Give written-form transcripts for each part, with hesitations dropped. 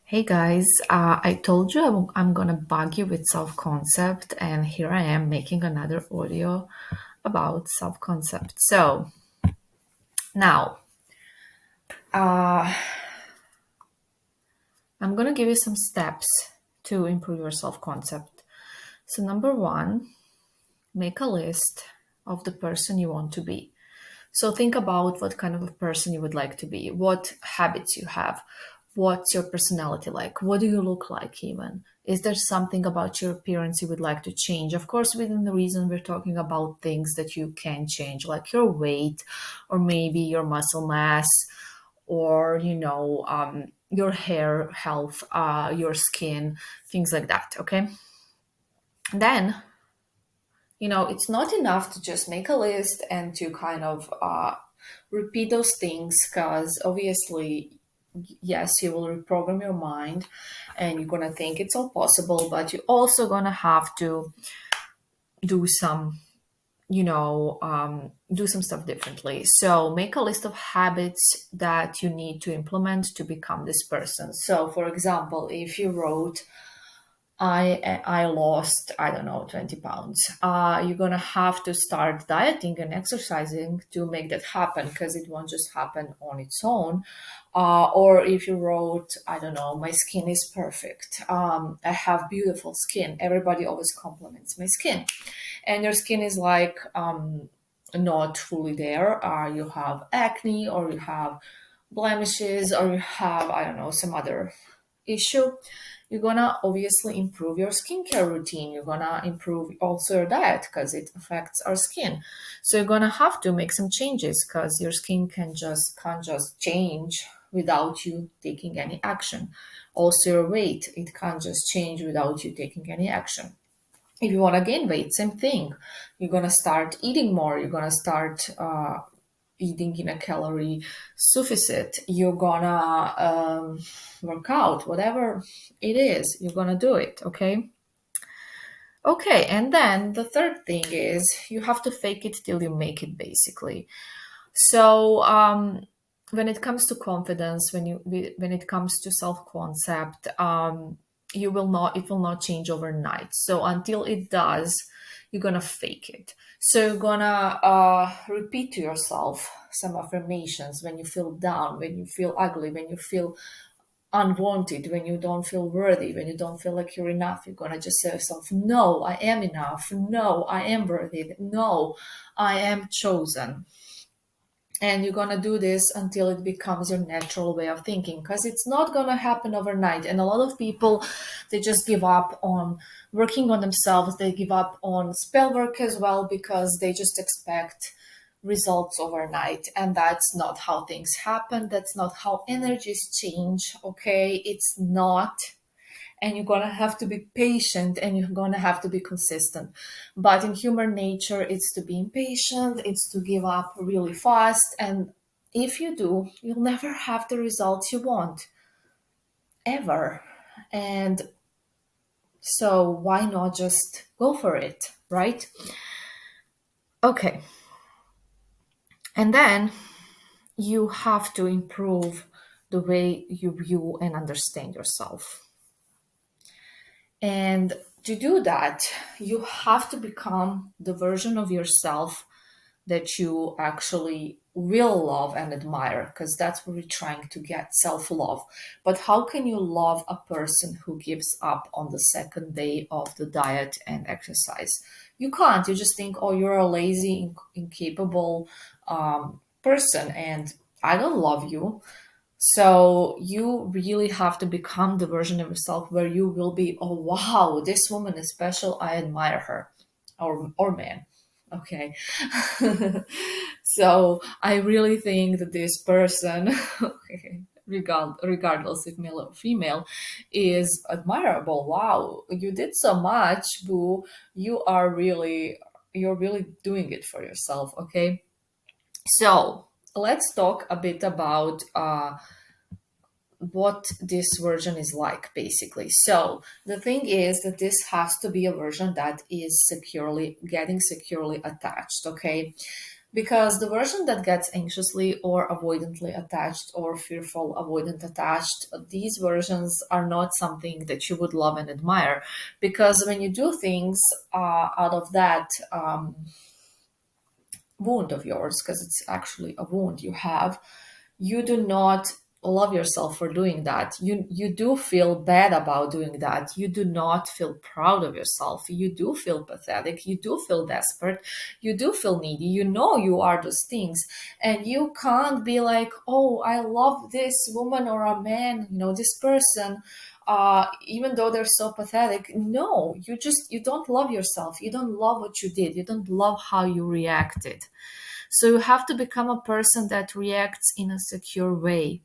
Hey guys, I told you I'm gonna bug you with self-concept, and here I am making another audio about self-concept. So now, uh, I'm gonna give you some steps to improve your self-concept. So number one, make a list of the person you want to be. So think about what kind of a person you would like to be, what habits you have, what's your personality like, what do you look like even? Is there something about your appearance you would like to change? Of course, within the reason we're talking about things that you can change, like your weight, or maybe your muscle mass, or your hair health, your skin, things like that. Okay, then it's not enough to just make a list and to kind of repeat those things because obviously, yes, you will reprogram your mind and you're going to think it's all possible, but you're also going to have to do some do some stuff differently. So make a list of habits that you need to implement to become this person. So for example, if you wrote I lost, I don't know, 20 pounds. You're gonna have to start dieting and exercising to make that happen because it won't just happen on its own. Or if you wrote, I don't know, my skin is perfect. I have beautiful skin. Everybody always compliments my skin. And your skin is like not fully there. You have acne or you have blemishes or you have, I don't know, some other issue. You're gonna obviously improve your skincare routine. You're gonna improve also your diet because it affects our skin. So you're gonna have to make some changes because your skin can't just change without you taking any action. Also your weight, it can't just change without you taking any action. If you want to gain weight, same thing. You're gonna start eating more. You're gonna start eating in a calorie sufficit. You're gonna work out, whatever it is, you're gonna do it. Okay, and then the third thing is you have to fake it till you make it, basically. So when it comes to confidence, when it comes to self-concept, you will not it will not change overnight. So until it does, you're gonna fake it. So you're gonna repeat to yourself some affirmations when you feel down, when you feel ugly, when you feel unwanted, when you don't feel worthy, when you don't feel like you're enough. You're gonna just say to yourself, no, I am enough. No, I am worthy. No, I am chosen. And you're going to do this until it becomes your natural way of thinking, because it's not going to happen overnight. And a lot of people, they just give up on working on themselves. They give up on spell work as well because they just expect results overnight, and that's not how things happen. That's not how energies change. Okay, it's not. And you're gonna have to be patient and you're gonna have to be consistent. But in human nature, it's to be impatient, it's to give up really fast. And if you do, you'll never have the results you want ever. And so, why not just go for it, right? Okay. And then you have to improve the way you view and understand yourself. And to do that, you have to become the version of yourself that you actually will love and admire, because that's what we're trying to get, self love. But how can you love a person who gives up on the second day of the diet and exercise? You can't. You just think, oh, you're a lazy, incapable person, and I don't love you. So you really have to become the version of yourself where you will be, oh wow, this woman is special. I admire her, or man. Okay. So I really think that this person, okay, regardless if male or female, is admirable. Wow, you did so much, boo. You're really doing it for yourself. Okay. So let's talk a bit about what this version is like, basically. So the thing is that this has to be a version that is securely attached. Okay, Because the version that gets anxiously or avoidantly attached or fearful avoidant attached, these versions are not something that you would love and admire. Because when you do things out of that wound of yours, because it's actually a wound you have, you do not love yourself for doing that. You do feel bad about doing that. You do not feel proud of yourself. You do feel pathetic. You do feel desperate. You do feel needy. You know you are those things. And you can't be like, oh, I love this woman or a man, this person, even though they're so pathetic. No, you don't love yourself. You don't love what you did. You don't love how you reacted. So you have to become a person that reacts in a secure way.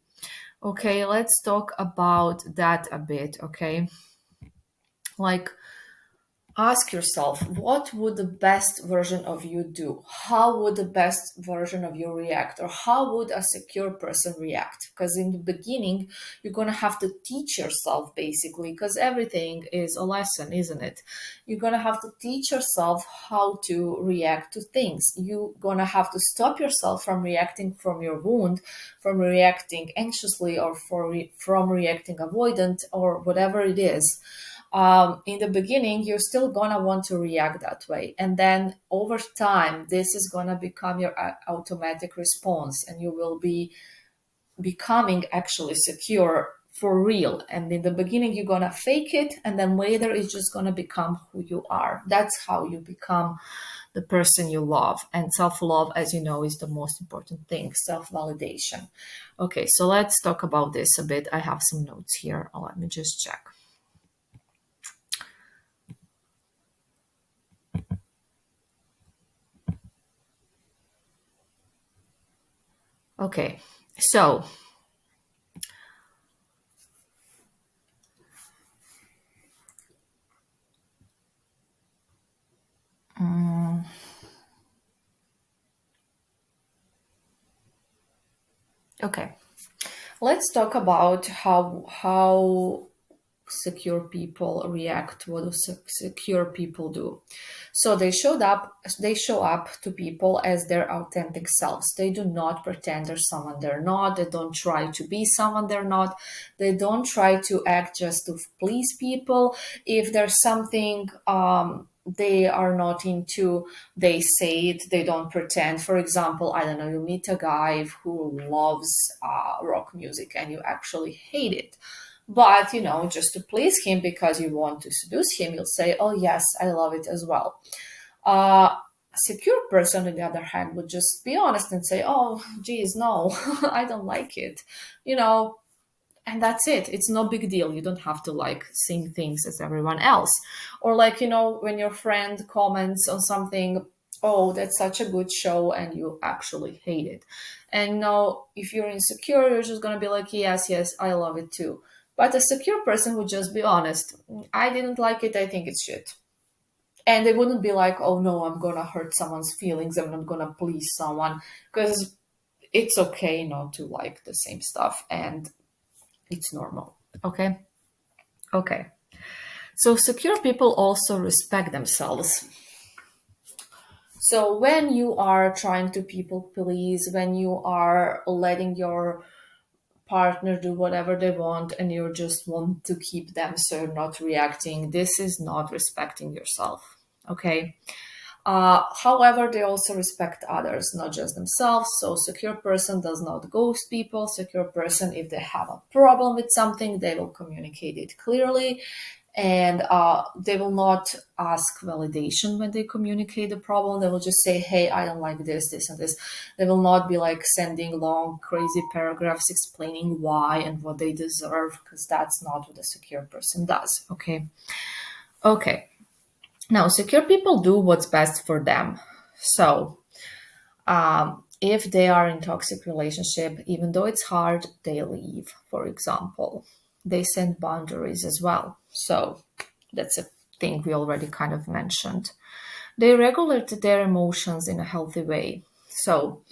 Okay, let's talk about that a bit. Okay, like, ask yourself, what would the best version of you do? How would the best version of you react? Or how would a secure person react? Because in the beginning, you're going to have to teach yourself, basically, because everything is a lesson, isn't it? You're going to have to teach yourself how to react to things. You're going to have to stop yourself from reacting from your wound, from reacting anxiously, or from reacting avoidant, or whatever it is. In the beginning, you're still gonna want to react that way, and then over time, this is gonna become your automatic response, and you will be becoming actually secure for real. And in the beginning, you're gonna fake it, and then later, it's just gonna become who you are. That's how you become the person you love. And self-love, as you know, is the most important thing. Self-validation. Okay, so let's talk about this a bit. I have some notes here. Let me just check. Okay, so okay, let's talk about how secure people react. What do secure people do? So they show up to people as their authentic selves. They do not pretend they're someone they're not. They don't try to be someone they're not. They don't try to act just to please people. If there's something they are not into, they say it. They don't pretend. For example, I don't know, you meet a guy who loves rock music and you actually hate it, but just to please him because you want to seduce him, you'll say, oh yes, I love it as well. A secure person, on the other hand, would just be honest and say, oh geez, no, I don't like it, you know and that's it. It's no big deal. You don't have to like sing things as everyone else. Or like, when your friend comments on something, oh, that's such a good show, and you actually hate it. And now if you're insecure, you're just gonna be like, yes, yes, I love it too. But a secure person would just be honest. I didn't like it, I think it's shit. And they wouldn't be like, oh no, I'm gonna hurt someone's feelings, I'm not gonna please someone. Because it's okay not to like the same stuff, and it's normal. Okay. Okay. So secure people also respect themselves. So when you are trying to people please, when you are letting your partner do whatever they want and you just want to keep them so you're not reacting, this is not respecting yourself. Okay. However, they also respect others, not just themselves. So secure person does not ghost people. Secure person, if they have a problem with something, they will communicate it clearly, and they will not ask validation when they communicate the problem. They will just say, hey, I don't like this and this. They will not be like sending long crazy paragraphs explaining why and what they deserve, because that's not what a secure person does. Okay. Now, secure people do what's best for them. So, if they are in toxic relationship, even though it's hard, they leave. For example, they set boundaries as well. So, that's a thing we already kind of mentioned. They regulate their emotions in a healthy way. So,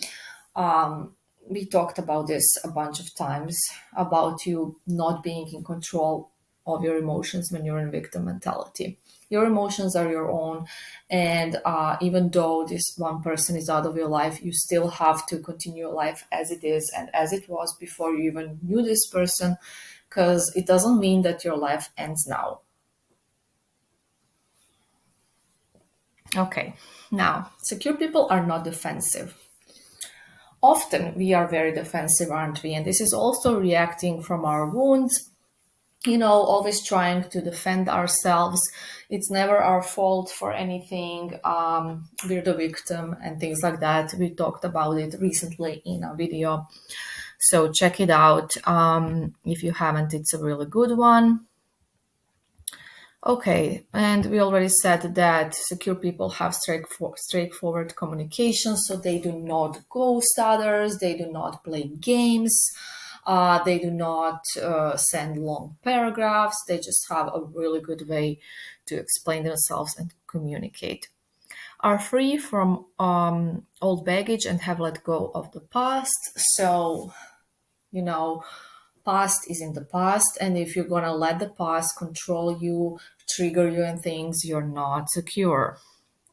we talked about this a bunch of times about you not being in control of your emotions when you're in victim mentality. Your emotions are your own, and even though this one person is out of your life, you still have to continue your life as it is and as it was before you even knew this person, because it doesn't mean that your life ends now. Okay, now, secure people are not defensive. Often we are very defensive, aren't we? And this is also reacting from our wounds, always trying to defend ourselves. It's never our fault for anything. We're the victim and things like that. We talked about it recently in a video. So check it out. If you haven't, it's a really good one. Okay, and we already said that secure people have straightforward communication, so they do not ghost others, they do not play games, they do not send long paragraphs, they just have a really good way to explain themselves and communicate. Are free from old baggage and have let go of the past. So, you know, past is in the past, and if you're gonna let the past control you, trigger you and things, you're not secure.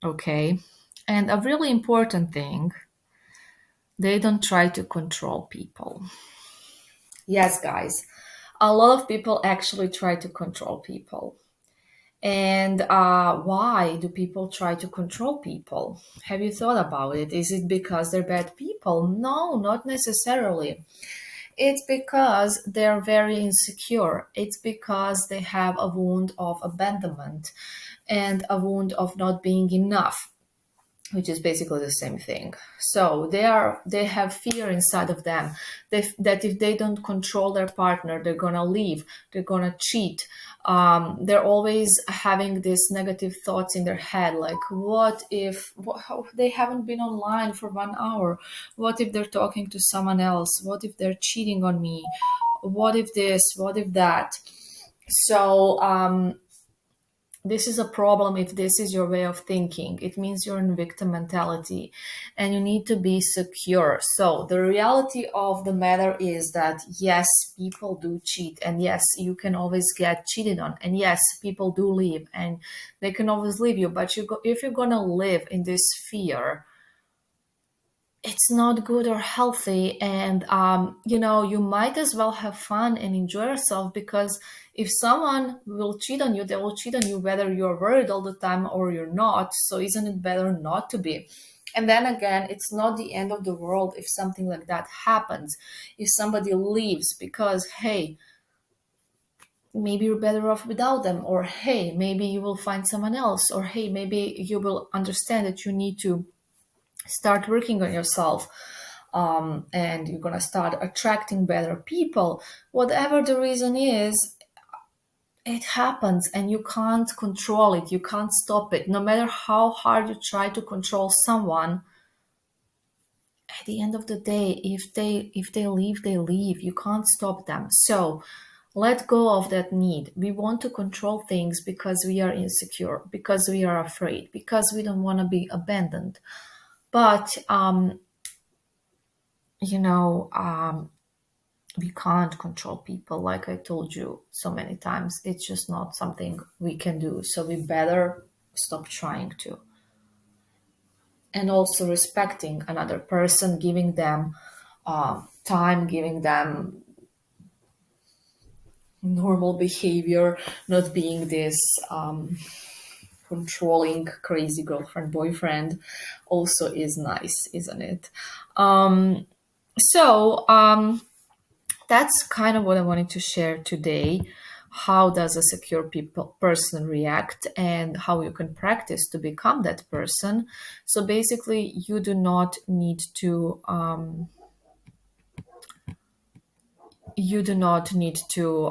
Okay. And a really important thing, they don't try to control people. Yes, guys, a lot of people actually try to control people. And why do people try to control people? Have you thought about it? Is it because they're bad people? No, not necessarily. It's because they're very insecure. It's because they have a wound of abandonment and a wound of not being enough, which is basically the same thing. So they have fear inside of them that if they don't control their partner, they're gonna leave, they're gonna cheat. They're always having these negative thoughts in their head, like they haven't been online for 1 hour? What if they're talking to someone else? What if they're cheating on me? What if this? What if that? So this is a problem if this is your way of thinking. It means you're in victim mentality and you need to be secure. So the reality of the matter is that yes, people do cheat, and yes, you can always get cheated on, and yes, people do leave and they can always leave you. But if you're going to live in this fear, it's not good or healthy. And you might as well have fun and enjoy yourself, because if someone will cheat on you, they will cheat on you whether you're worried all the time or you're not. So isn't it better not to be? And then again, it's not the end of the world if something like that happens. If somebody leaves because, hey, maybe you're better off without them, or hey, maybe you will find someone else, or hey, maybe you will understand that you need to start working on yourself, and you're going to start attracting better people. Whatever the reason is, it happens and you can't control it. You can't stop it. No matter how hard you try to control someone, at the end of the day, if they leave, they leave. You can't stop them. So let go of that need. We want to control things because we are insecure, because we are afraid, because we don't want to be abandoned. But we can't control people, like I told you so many times. It's just not something we can do. So we better stop trying to. And also respecting another person, giving them time, giving them normal behavior, not being this controlling, crazy girlfriend, boyfriend, also is nice, isn't it? So that's kind of what I wanted to share today. How does a secure person react, and how you can practice to become that person? So basically, you do not need to. You do not need to.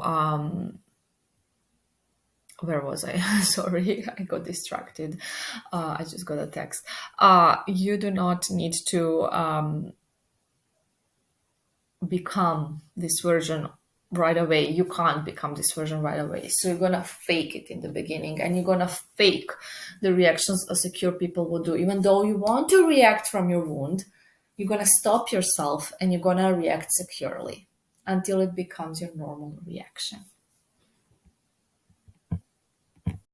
Where was I? Sorry, I got distracted. I just got a text. You do not need to become this version right away. You can't become this version right away. So you're gonna fake it in the beginning, and you're gonna fake the reactions a secure people will do. Even though you want to react from your wound, you're gonna stop yourself and you're gonna react securely until it becomes your normal reaction.